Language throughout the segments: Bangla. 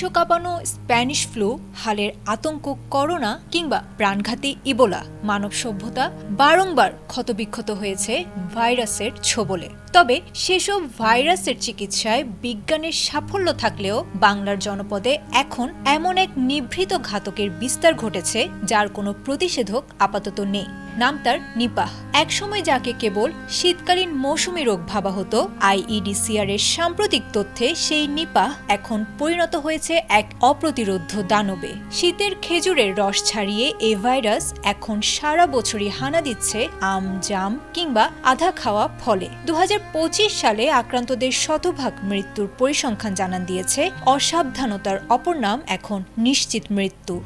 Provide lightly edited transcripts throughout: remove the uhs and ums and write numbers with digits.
বিশ্ব কাঁপানো স্প্যানিশ ফ্লু, হালের আতঙ্ক করোনা কিংবা প্রাণঘাতী ইবোলা, মানব সভ্যতা বারংবার ক্ষতবিক্ষত হয়েছে ভাইরাসের ছোবলে। তবে সেসব ভাইরাসের চিকিৎসায় বিজ্ঞানের সাফল্য থাকলেও বাংলার জনপদে এখন এমন এক নিভৃত ঘাতকের বিস্তার ঘটেছে যার কোনো প্রতিষেধক আপাতত নেই। নাম তার নিপাহ। একসময় যাকে কেবল শীতকালীন মৌসুমী রোগ ভাবা হতো, আইইডিসিআর এর সাম্প্রতিক তথ্যে সেই নিপাহ এখন পরিণত হয়েছে এক অপ্রতিরোধ্য দানবে। শীতের খেজুরের রস ছাড়িয়ে এ ভাইরাস এখন সারা বছরই হানা দিচ্ছে আম, জাম কিংবা আধা খাওয়া ফলে। 2025 সালে আক্রান্তদের শতভাগ মৃত্যুর পরিসংখ্যান জানান দিয়েছে। অসাবধানতার অপর নাম এখন নিশ্চিত মৃত্যু।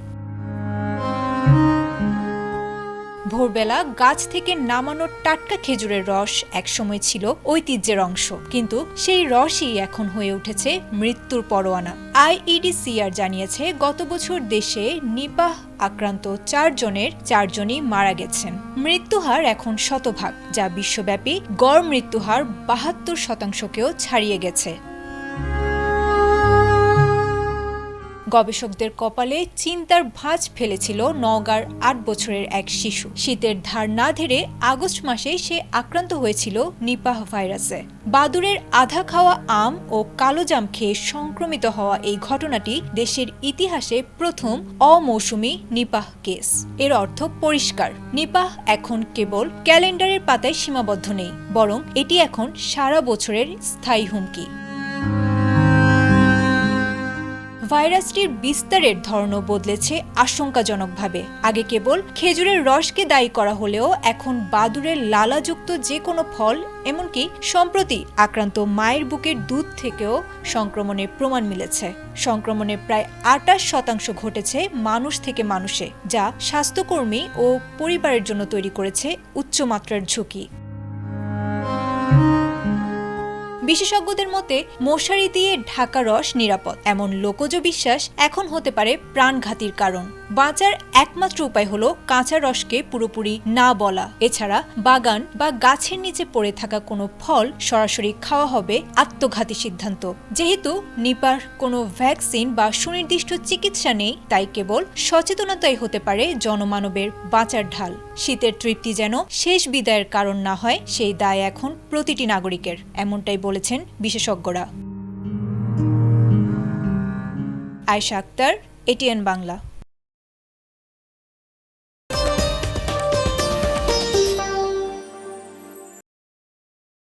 ভোরবেলা গাছ থেকে নামানো টাটকা খেজুরের রস একসময় ছিল ঐতিহ্যের অংশ, কিন্তু সেই রসই এখন হয়ে উঠেছে মৃত্যুর পরোয়ানা। আইইডিসিআর জানিয়েছে গত বছর দেশে নিপাহ আক্রান্ত 4 জনের 4 জনই মারা গেছেন। মৃত্যুহার এখন শতভাগ, যা বিশ্বব্যাপী গড় মৃত্যুহার 72%কেও ছাড়িয়ে গেছে। গবেষকদের কপালে চিন্তার ভাঁজ ফেলেছিল নওগাঁর 8 বছরের এক শিশু। শীতের ধার না ধরে আগস্ট মাসে সে আক্রান্ত হয়েছিল নিপাহ ভাইরাসে। বাদুড়ের আধা খাওয়া আম ও কালো জাম খেয়ে সংক্রমিত হওয়া এই ঘটনাটি দেশের ইতিহাসে প্রথম অমৌসুমী নিপাহ কেস। এর অর্থ পরিষ্কার, নিপাহ এখন কেবল ক্যালেন্ডারের পাতায় সীমাবদ্ধ নেই, বরং এটি এখন সারা বছরের স্থায়ী হুমকি। ভাইরাসটির বিস্তারের ধরনও বদলেছে আশঙ্কাজনকভাবে। আগে কেবল খেজুরের রসকে দায়ী করা হলেও এখন বাদুড়ের লালাযুক্ত যে কোনো ফল, এমনকি সম্প্রতি আক্রান্ত মায়ের বুকের দুধ থেকেও সংক্রমণের প্রমাণ মিলেছে। সংক্রমণে প্রায় 28% ঘটেছে মানুষ থেকে মানুষে, যা স্বাস্থ্যকর্মী ও পরিবারের জন্য তৈরি করেছে উচ্চমাত্রার ঝুঁকি। বিশেষজ্ঞদের মতে মশারি দিয়ে ঢাকা রস নিরাপদ, এমন লোকজ বিশ্বাস এখন হতে পারে প্রাণঘাতীর কারণ। বাঁচার একমাত্র উপায় হলো কাঁচা রসকে পুরোপুরি না বলা। এছাড়া বাগান বা গাছের নিচে পড়ে থাকা কোনো ফল সরাসরি খাওয়া হবে আত্মঘাতী সিদ্ধান্ত। যেহেতু নিপার কোনো ভ্যাকসিন বা সুনির্দিষ্ট চিকিৎসা নেই, তাই কেবল সচেতনতাই হতে পারে জনমানবের বাঁচার ঢাল। শীতের তৃপ্তি যেন শেষ বিদায়ের কারণ না হয়, সেই দায় এখন প্রতিটি নাগরিকের, এমনটাই বলেছেন বিশেষজ্ঞরা। আয়েশা আক্তার, এটিএন বাংলা।